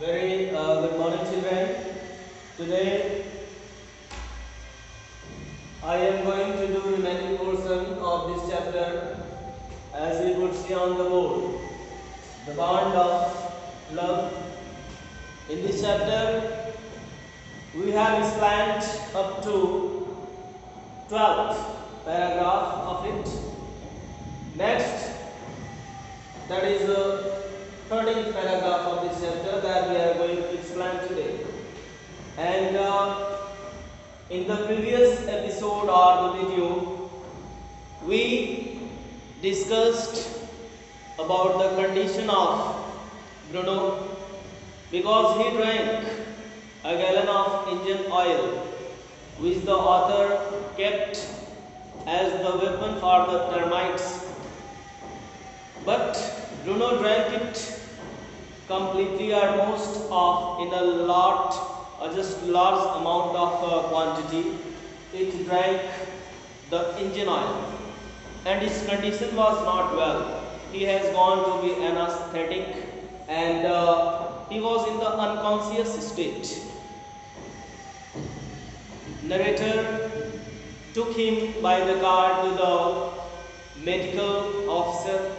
Very good morning, children. Today I am going to do remaining portion of this chapter, as we could see on the board, the bond of love. In this chapter, we have explained up to 12th paragraph of it. Next, that is the 13th paragraph of this chapter that we are going to explain today. And in the previous episode or the video, we discussed about the condition of Bruno because he drank a gallon of engine oil, which the author kept as the weapon for the termites. But Bruno drank it completely or most of in a lot or just large amount of quantity. It drank the engine oil and his condition was not well. He has gone to be anesthetic and he was in the unconscious state. Narrator took him by the car to the medical officer,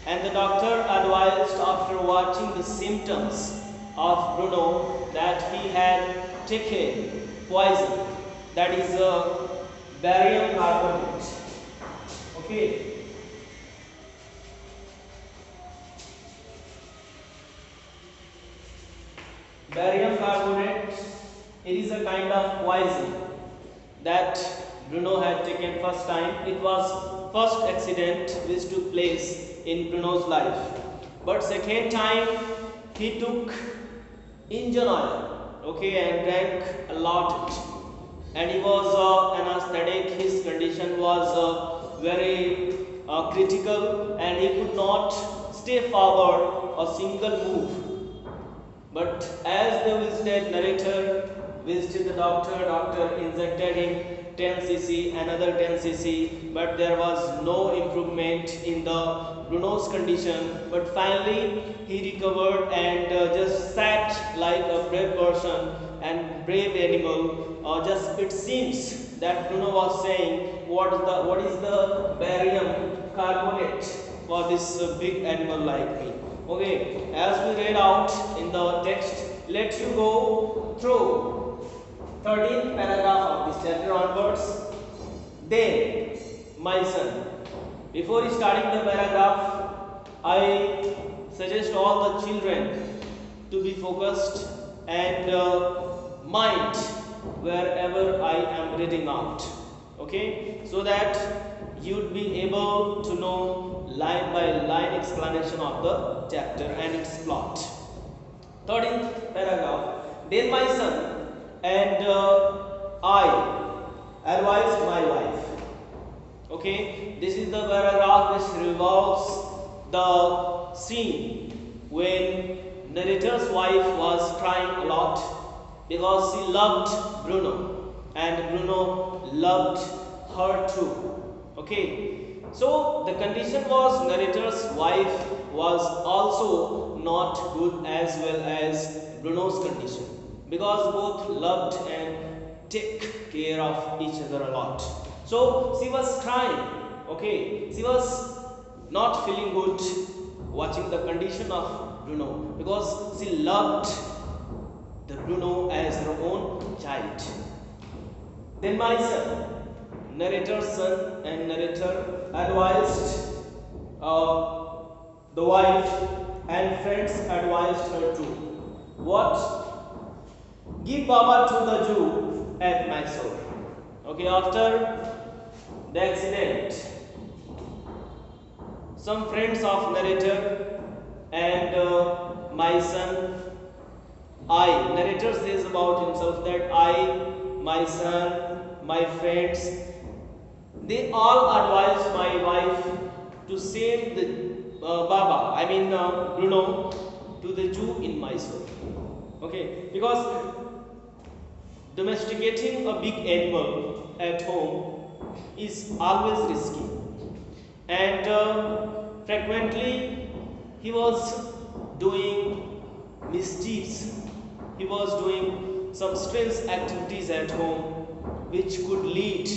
and the doctor advised, after watching the symptoms of Bruno, that he had taken poison, that is barium carbonate. Okay. Barium carbonate, it is a kind of poison that Bruno had taken first time. It was first accident which took place in Bruno's life. But second time he took engine oil, okay, and drank a lot. And he was anesthetic. His condition was very critical, and he could not stay forward a single move. But as the visited narrator visited the doctor injected him 10 cc, another 10 cc, but there was no improvement in the Bruno's condition. But finally he recovered and just sat like a brave person and brave animal. Just it seems that Bruno was saying, what is the barium carbonate for this big animal like me? Okay, as we read out in the text, let you go through 13th paragraph of this chapter onwards. Then, my son, before starting the paragraph, I suggest all the children to be focused and mind wherever I am reading out. Okay, so that you'd be able to know line by line explanation of the chapter and its plot. 13th paragraph. Then my son and I advised my wife. Okay, this is the paragraph which revolves the scene when narrator's wife was crying a lot because she loved Bruno and Bruno loved her too. Okay, so the condition was narrator's wife was also not good as well as Bruno's condition, because both loved and take care of each other a lot. So she was crying. Okay, she was not feeling good watching the condition of Bruno because she loved the Bruno as her own child. Then my son, narrator's son and narrator advised the wife, and friends advised her too. What? Give Baba to the Jew at Mysore. Okay, after the accident, some friends of narrator and my son, narrator says about himself that my son, my friends, they all advised my wife to send the Bruno, to the Jew in Mysore. Okay, because domesticating a big animal at home is always risky, and frequently he was doing mischiefs. He was doing some strange activities at home which could lead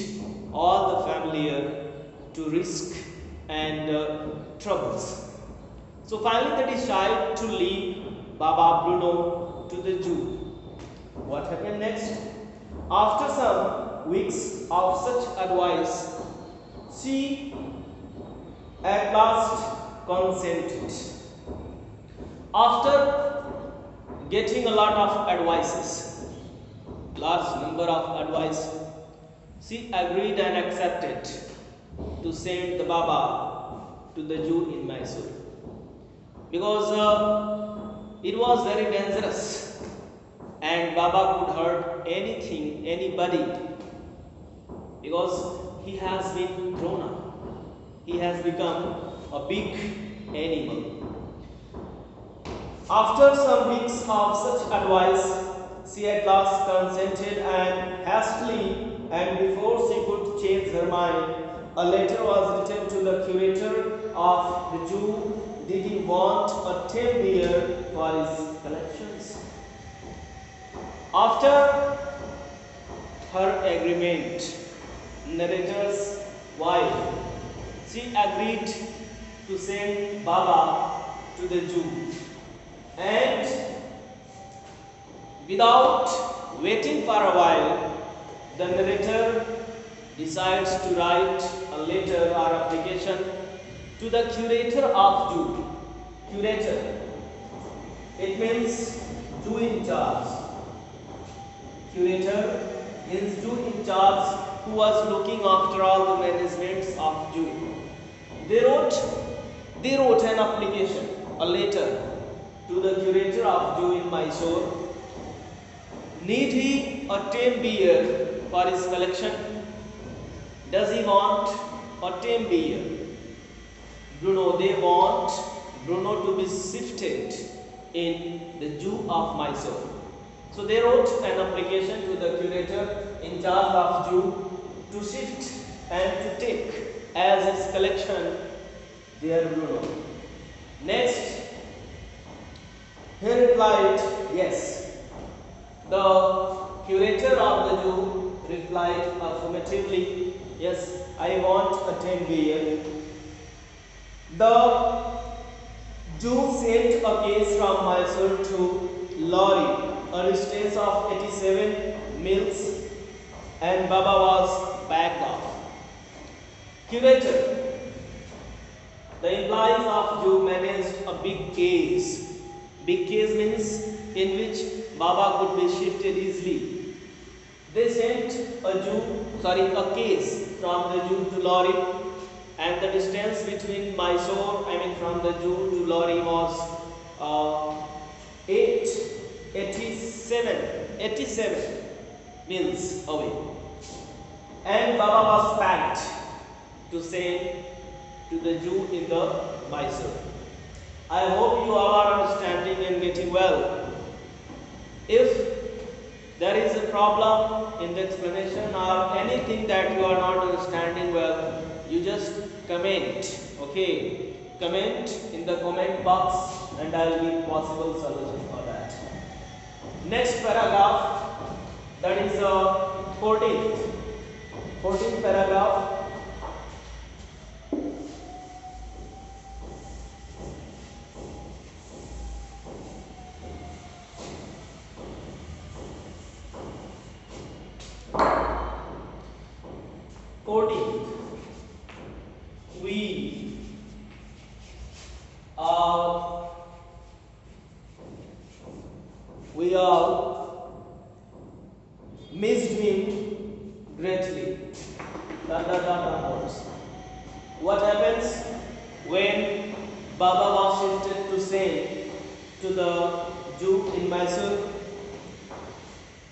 all the family to risk and troubles. So finally they decide to leave Baba Bruno to the zoo. What happened next? After some weeks of such advice, she at last consented. After getting a lot of advices, large number of advice, she agreed and accepted to send the Baba to the zoo in Mysore, because it was very dangerous and Baba could hurt anything, anybody, because he has been grown up. He has become a big animal. After some weeks of such advice, she at last consented, and hastily and before she could change her mind, a letter was written to the curator of the zoo. Did he want a tame bear for his collections? After her agreement, narrator's wife, she agreed to send Baba to the zoo, and without waiting for a while, the narrator decides to write a letter or application to the curator of zoo. Curator, it means zoo in charge. Curator means zoo in charge, who was looking after all the managements of zoo. They wrote an application, a letter to the curator of zoo in Mysore. Need he a tame bear for his collection? Does he want a tame bear? Bruno, they want Bruno to be shifted in the zoo of Mysore. So they wrote an application to the curator in charge of zoo to shift and to take as his collection their Bruno. Next, he replied, yes. The curator of the zoo replied affirmatively, yes, I want a tame bear. The zoo sent a case from Mysore to lorry, a distance of 87 miles, and Baba was backed off. Curator, the employees of zoo managed a big case. Big case means in which Baba could be shifted easily. They sent a case from the zoo to lorry, and the distance between from the zoo to lorry was 87 miles away. And Baba was packed to send to the zoo in the Mysore. I hope you all are understanding and getting well. If there is a problem in the explanation or anything that you are not understanding well, you just comment, okay? Comment in the comment box and I will give possible solution for that. Next paragraph, that is 14th paragraph. We all missed him greatly. What happens when Baba was shifted to say to the zoo in Mysore?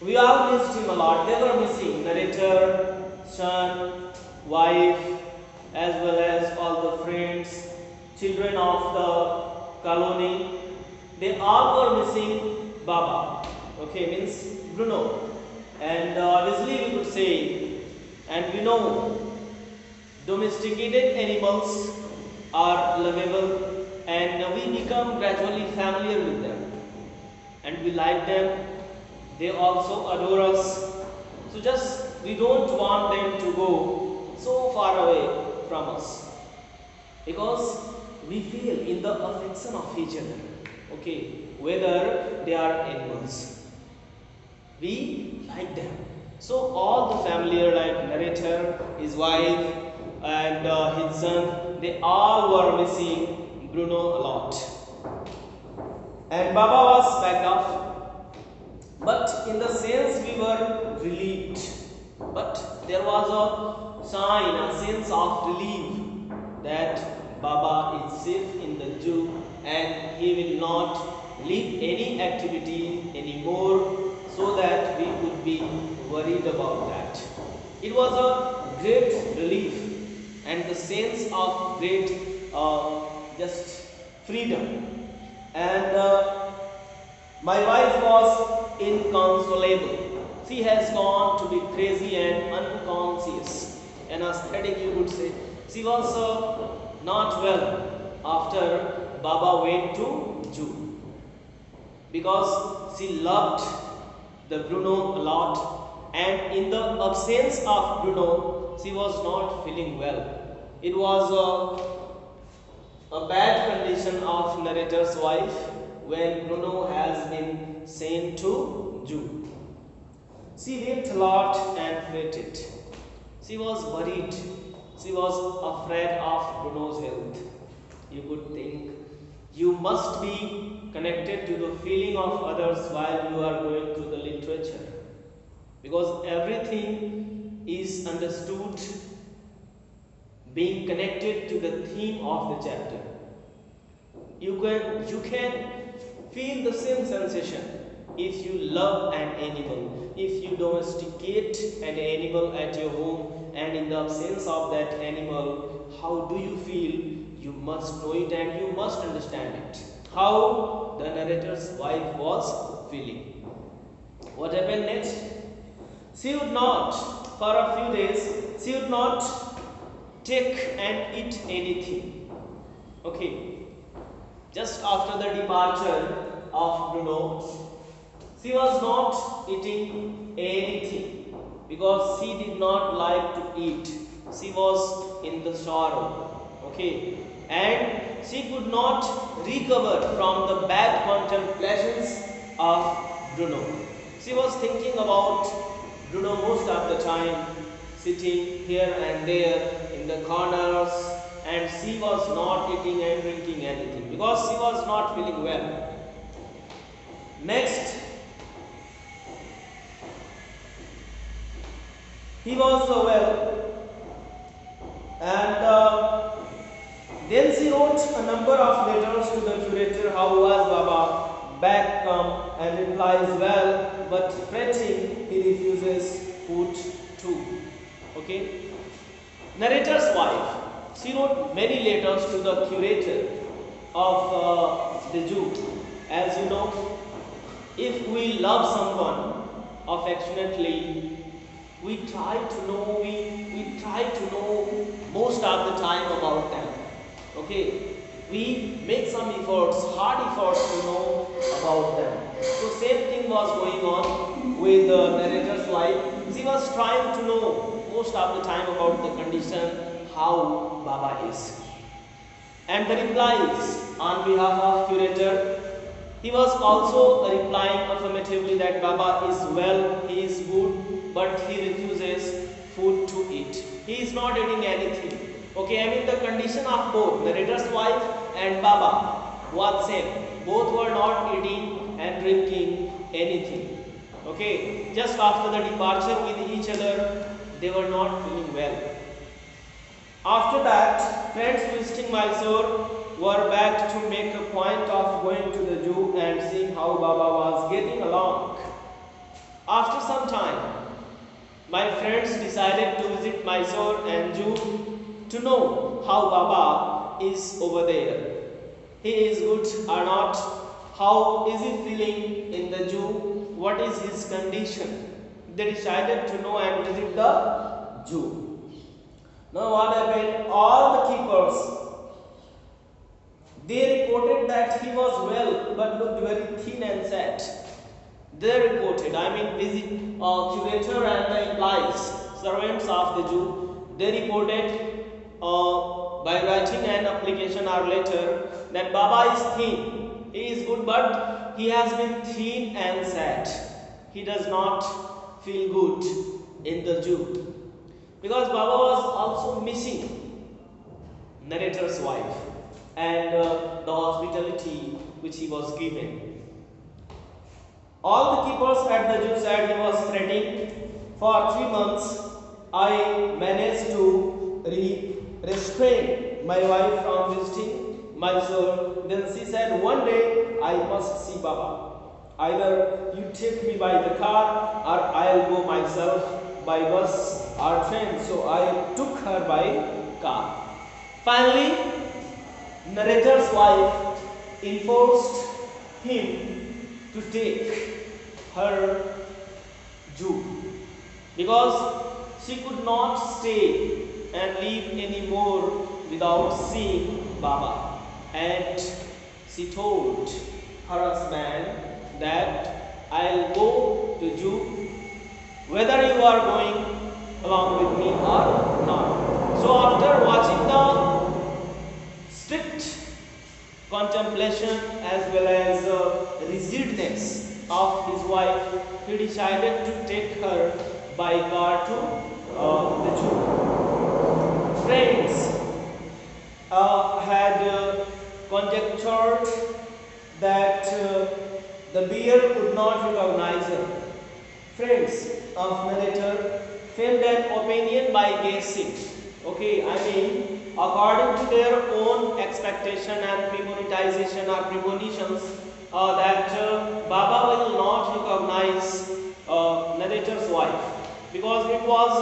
We all missed him a lot. They were missing narrator, son, wife, as well as all the friends, children of the colony. They all were missing Baba. Okay, means Bruno. And obviously we could say, and we know, domesticated animals are lovable, and we become gradually familiar with them, and we like them. They also adore us. So just we don't want them to go so far away from us, because we feel in the affection of each other. Okay, whether they are animals, we like them. So all the familiar, like narrator, his wife, and his son, they all were missing Bruno a lot. And Baba was packed off. But in the sense we were relieved. But there was a sign, a sense of relief that Baba is safe in the zoo and he will not leave any activity anymore, so that we could be worried about that. It was a great relief and the sense of great just freedom. And my wife was inconsolable. She has gone to be crazy and unconscious. An aesthetic, you would say. She was not well after Baba went to zoo, because she loved the Bruno a lot, and in the absence of Bruno, she was not feeling well. It was a bad condition of narrator's wife when Bruno has been sent to zoo. She wept a lot and fretted. She was worried. She was afraid of Bruno's health. You could think you must be connected to the feeling of others while you are going through the literature, because everything is understood being connected to the theme of the chapter. You can feel the same sensation if you love an animal, if you domesticate an animal at your home, and in the absence of that animal, how do you feel? You must know it and you must understand it. How the narrator's wife was feeling. What happened next? She would not, for a few days, she would not take and eat anything. Okay. Just after the departure of Bruno, she was not eating anything because she did not like to eat. She was in the sorrow. Okay. And she could not recover from the bad contemplations of Bruno. She was thinking about Bruno most of the time, sitting here and there in the corners, and she was not eating and drinking anything because she was not feeling well. Next, he was well, and then she wrote a number of letters to the curator. How was Baba? Back come, and replies well, but fretting he refuses food too. Okay. Narrator's wife, she wrote many letters to the curator of the zoo. As you know, if we love someone affectionately, we try to know most of the time about them. Okay, we make some efforts, hard efforts to know about them. So same thing was going on with the narrator's wife. She was trying to know most of the time about the condition, how Baba is. And the replies on behalf of curator, he was also replying affirmatively that Baba is well, he is good, but he refuses food to eat. He is not eating anything. Okay, I mean the condition of both narrator's wife and Baba was same. Both were not eating and drinking anything. Okay, just after the departure with each other, they were not feeling well. After that, friends visiting Mysore were back to make a point of going to the zoo and seeing how Baba was getting along. After some time, my friends decided to visit Mysore and zoo to know how Baba is over there. He is good or not? How is he feeling in the zoo? What is his condition? they decided to know and visit the Jew. Now what happened? All the keepers, they reported that he was well but looked very thin and sad. They reported, I mean curator and the employees, servants of the Jew, they reported by writing an application or letter that Baba is thin. He is good but he has been thin and sad. He does not feel good in the Jew. Because Baba was also missing narrator's wife and the hospitality which he was given. All the keepers at the Jew said he was threatening. For 3 months, I managed to restrain my wife from visiting my soul. Then she said, one day I must see Baba. Either you take me by the car or I'll go myself by bus or train. So I took her by car. Finally, narrator's wife enforced him to take her Jew because she could not stay and live anymore without seeing Baba. And she told her husband that I'll go to Jew whether you are going along with me or not. So after watching the strict contemplation as well as rigidness of his wife, he decided to take her by car to the Jew. Friends had conjectured that the bear could not recognize her. Friends of narrator framed an opinion by guessing. Okay, I mean, according to their own expectation and premonitization or premonitions, that Baba will not recognize narrator's wife because it was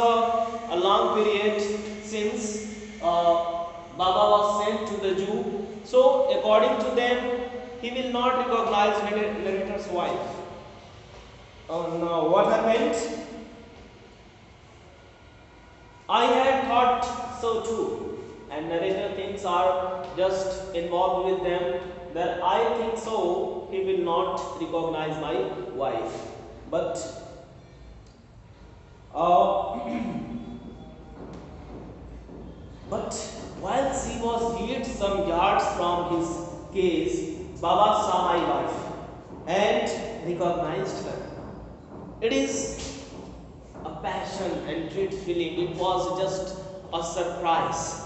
a long period since Baba was sent to the Jew. So, according to them, he will not recognize narrator's wife. Now, what happened? I had thought so too, and narrator things are just involved with them that I think so he will not recognize my wife. But but while she was yet some yards from his case, Baba saw my wife and recognized her. It is a passion and dread feeling. It was just a surprise.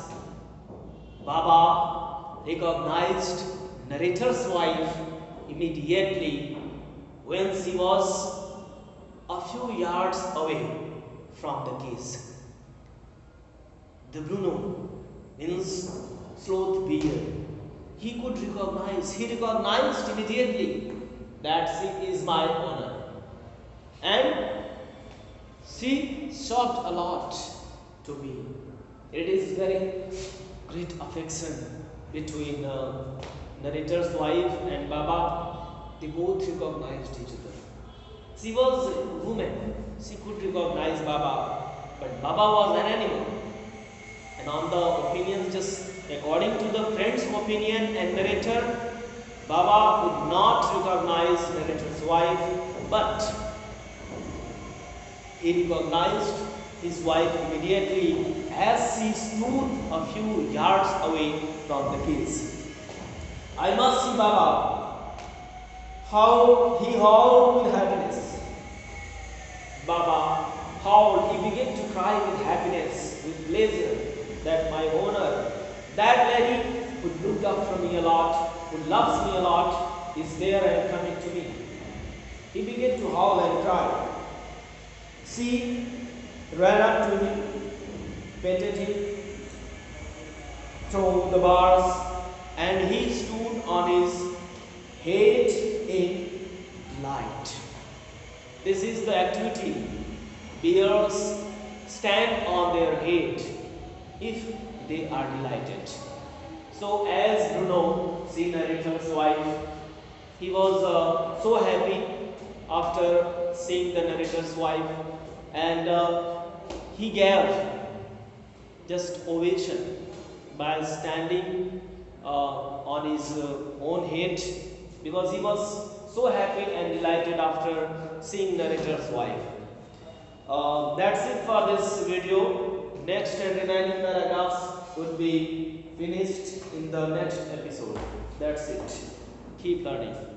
Baba recognized narrator's wife immediately when she was a few yards away from the case. The Bruno means sloth bear. He recognized immediately that she is my owner. And she shocked a lot to me. It is very great affection between narrator's wife and Baba. They both recognized each other. She was a woman. She could recognize Baba, but Baba was an animal. And on the opinions, just according to the friend's opinion and narrator, Baba would not recognize narrator's wife, but he recognized his wife immediately as she stood a few yards away from the case. I must see Baba. How he howled with happiness. Baba howled. He began to cry with happiness, with pleasure, that my owner, that lady who looked up from me a lot, who loves me a lot, is there and coming to me. He began to howl and cry. She ran up to him, petted him, threw the bars, and he stood on his head in delight. This is the activity. Bears stand on their head if they are delighted. So as Bruno, the narrator's wife, he was so happy after seeing the narrator's wife, and he gave just ovation by standing on his own head, because he was so happy and delighted after seeing narrator's wife. That's it for this video. Next and remaining paragraphs would be finished in the next episode. That's it. Keep learning.